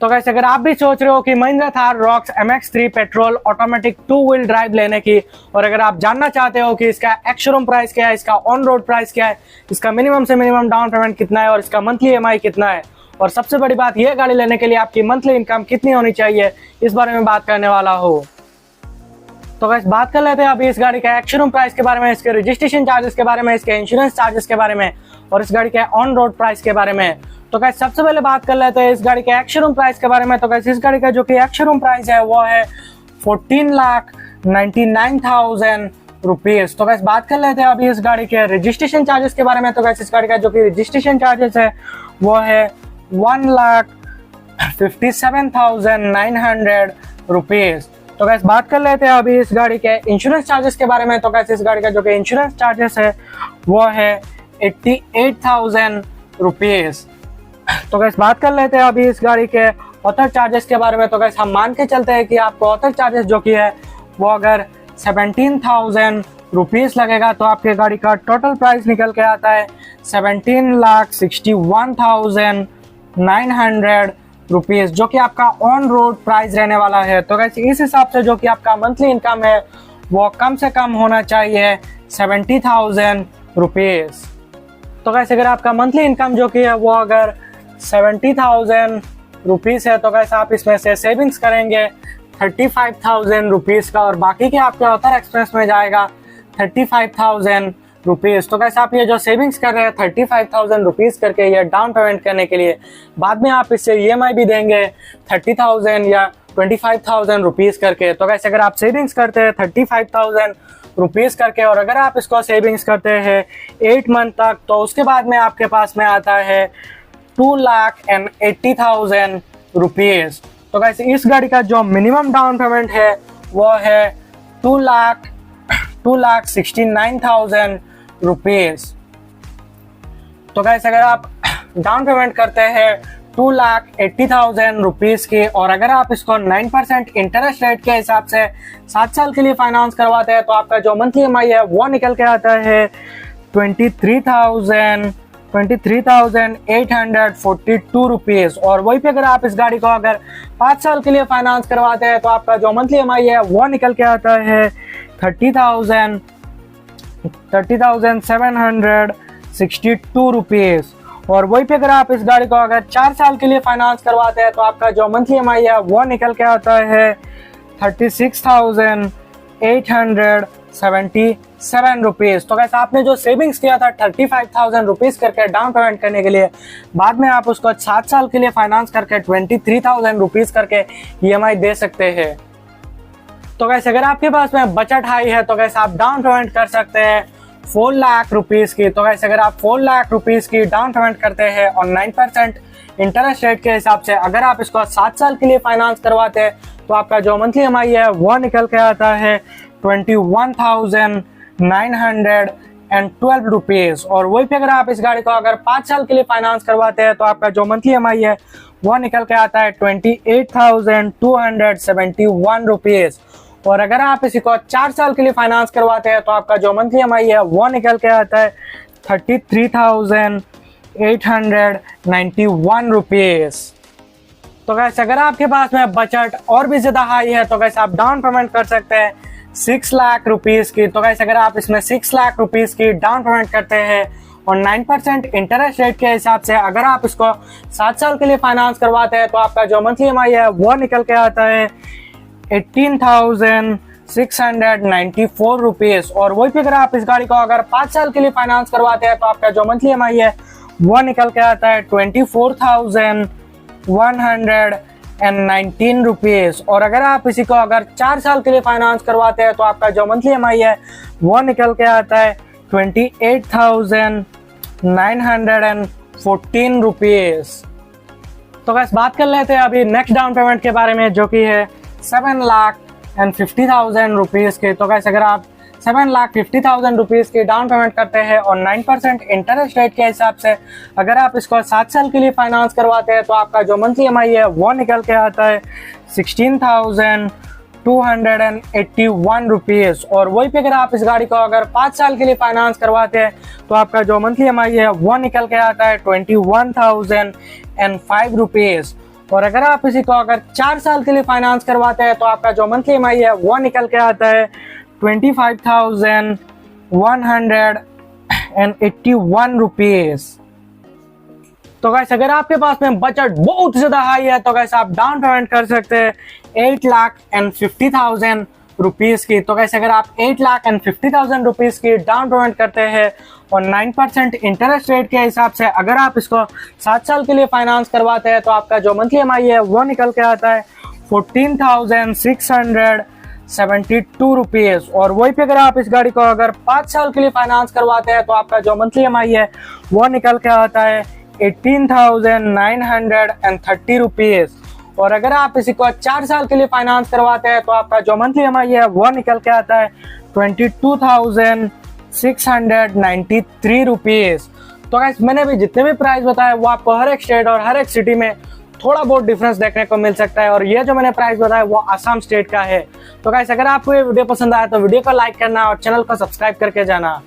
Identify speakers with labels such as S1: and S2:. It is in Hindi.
S1: तो गाइस अगर आप भी सोच रहे हो कि Mahindra Thar rocks MX3 petrol automatic 2 wheel drive लेने की, और अगर आप जानना चाहते हो कि इसका एक्स शोरूम प्राइस क्या है, इसका ऑन रोड प्राइस क्या है, इसका मिनिमम से मिनिमम डाउन पेमेंट कितना है और इसका मंथली EMI कितना है, और सबसे बड़ी बात यह गाड़ी लेने के लिए आपकी मंथली इनकम कितनी होनी चाहिए, इस बारे में बात करने वाला हो। तो गाइस बात कर लेते हैं अभी इस गाड़ी का एक्स शोरूम प्राइस के बारे में, इसके रजिस्ट्रेशन चार्जेस के बारे में, इसके इंश्योरेंस चार्जेस के बारे में और इस गाड़ी के ऑन रोड प्राइस के बारे में। तो गाइस सबसे पहले बात कर लेते हैं इस गाड़ी के एक्स शोरूम प्राइस के बारे में। तो गाइस इस गाड़ी का जो कि एक्स शोरूम प्राइस है वो है 14,99,000 रुपीज। तो गाइस बात कर लेते हैं अभी इस गाड़ी के रजिस्ट्रेशन चार्जेस के बारे में। तो गाइस इस गाड़ी का जो कि रजिस्ट्रेशन चार्जेस है वो है 1,57,900 रुपीज। तो गाइस बात कर लेते हैं अभी इस गाड़ी के इंश्योरेंस चार्जेस के बारे में। तो गाइस इस गाड़ी का जो कि इंश्योरेंस चार्जेस है वो है 88,000 रुपीज। तो गाइस बात कर लेते हैं अभी इस गाड़ी के ऑथर चार्जेस के बारे में। तो गाइस हम मान के चलते हैं कि आपको ऑथर चार्जेस जो कि है वो अगर 17,000 रुपीज लगेगा तो आपके गाड़ी का टोटल प्राइस निकल के आता है 17,61,900 रुपीज, जो कि आपका ऑन रोड प्राइस रहने वाला है। तो गाइस इस हिसाब से जो कि आपका मंथली इनकम है वो कम से कम होना चाहिए 70,000 रुपीज। तो गाइस अगर आपका मंथली इनकम जो कि है वो अगर 70,000 रुपीज है तो गाइस आप इसमें से सेविंग्स करेंगे 35,000 रुपीज का, और बाकी के आपके ऑथर एक्सपेंस में जाएगा 35,000 रुपीज। तो गाइस आप ये जो सेविंग्स कर रहे हैं 35,000 रुपीज करके ये डाउन पेमेंट करने के लिए, बाद में आप इससे EMI भी देंगे 30,000 या 25,000 रुपीज करके। तो गाइस अगर आप सेविंग्स करते हैं 35,000 रुपीज करके और अगर आप इसको सेविंग्स करते हैं 8 मंथ तक, तो उसके बाद में आपके पास में आता है 2,80,000 रुपीज। तो गाइस इस गाड़ी का जो मिनिमम डाउन पेमेंट है वो है 2,69,000 रुपीज। तो गाइस अगर आप डाउन पेमेंट करते हैं 2,80,000 रुपीज की, और अगर आप इसको 9% इंटरेस्ट रेट के हिसाब से 7 साल के लिए फाइनेंस करवाते हैं तो आपका जो मंथली EMI है वो निकल के आता है 23,842 रुपीज। और वहीं पे अगर आप इस गाड़ी को अगर 5 साल के लिए फाइनेंस करवाते हैं तो आपका जो मंथली EMI है वो निकल के आता है 30,762 रुपीज। और वहीं पे अगर आप इस गाड़ी को अगर 4 साल के लिए फाइनेंस करवाते हैं तो आपका जो मंथली EMI है वो निकल के आता है 36,877 रुपीज। तो कैसे आपने जो सेविंग्स किया था 35,000 रुपीज करके डाउन पेमेंट करने के लिए, बाद में आप उसको 7 साल के लिए फाइनेंस करके 23,000 रुपीज करके EMI दे सकते हैं। तो कैसे अगर आपके पास में बजट हाई है तो कैसे आप डाउन पेमेंट कर सकते हैं 4 लाख रुपीज की। तो कैसे अगर आप 4 लाख रुपीज की डाउन पेमेंट करते हैं और 9% इंटरेस्ट रेट के हिसाब से अगर आप इसको 7 साल के लिए फाइनेंस करवाते हैं तो आपका जो मंथली EMI है वो निकल के आता है 21,912 रुपीज। और वही पे अगर आप इस गाड़ी को अगर 5 साल के लिए फाइनेंस करवाते हैं तो आपका जो मंथली EMI है वो निकल के आता है 28,271 रुपीज। और अगर आप इसी को 4 साल के लिए फाइनेंस करवाते हैं तो आपका जो मंथली EMI है वो निकल के आता है 33,891 रुपीज। तो गैस अगर आपके पास में बजट और भी ज्यादा हाई है तो गैस आप डाउन पेमेंट कर सकते हैं 6 लाख रुपीज की। तो गैस अगर आप इसमें 6 लाख रुपीज की डाउन पेमेंट करते हैं और 9% इंटरेस्ट रेट के हिसाब से अगर आप इसको 7 साल के लिए फाइनेंस करवाते हैं तो आपका जो मंथली EMI है वो निकल के आता है 18,694 रुपीज। और वही पे अगर आप इस गाड़ी को अगर 5 साल के लिए फाइनेंस करवाते हैं तो आपका जो मंथली EMI है वो निकल के आता है 24,119 रुपीज। और अगर आप इसी को अगर 4 साल के लिए फाइनेंस करवाते हैं तो आपका जो मंथली EMI है वो निकल के आता है 28,914 रुपीज। तो बस बात कर लेते हैं अभी नेक्स्ट डाउन पेमेंट के बारे में, जो कि है 7,50,000 रुपीज के। तो कैसे अगर आप 7,50,000 रुपीज की डाउन पेमेंट करते हैं और 9% इंटरेस्ट रेट के हिसाब से अगर आप इसको 7 साल के लिए फाइनेंस करवाते हैं तो आपका जो मंथली EMI है वो निकल के आता है 16,281 रुपीज। और वही पे अगर आप इस गाड़ी को अगर 5 साल के लिए फाइनेंस करवाते हैं तो आपका जो मंथली EMI है वो निकल के आता है 21,005 रुपीज। और अगर आप इसी को अगर 4 साल के लिए फाइनेंस करवाते हैं तो आपका जो मंथली EMI है वो निकल के आता है 25,181 रुपीज। तो गाइस अगर आपके पास में बजट बहुत ज्यादा हाई है तो गाइस आप डाउन पेमेंट कर सकते हैं 8,50,000 रुपीज की। तो गाइस अगर आप 8,50,000 रुपीज की डाउन पेमेंट करते हैं और 9% इंटरेस्ट रेट के हिसाब से अगर आप इसको 7 साल के लिए फाइनेंस करवाते हैं तो आपका जो मंथली EMI है वो निकल के आता है 14,672 रुपीज। और वही पे अगर आप इस गाड़ी को अगर 5 साल के लिए फाइनेंस करवाते हैं तो आपका जो मंथली EMI है वो निकल के आता है 18,930 रुपीज। और अगर आप इसी को 4 साल के लिए फाइनेंस करवाते हैं तो आपका जो मंथली EMI है वो निकल के आता है 22,693 रुपीज। तो गाइस मैंने भी जितने भी प्राइस बताए वो आपको हर एक स्टेट और हर एक सिटी में थोड़ा बहुत डिफरेंस देखने को मिल सकता है। और ये जो मैंने प्राइस बताया वो असम स्टेट का है। तो गाइस अगर आपको ये वीडियो पसंद आया तो वीडियो को लाइक करना और चैनल को सब्सक्राइब करके जाना।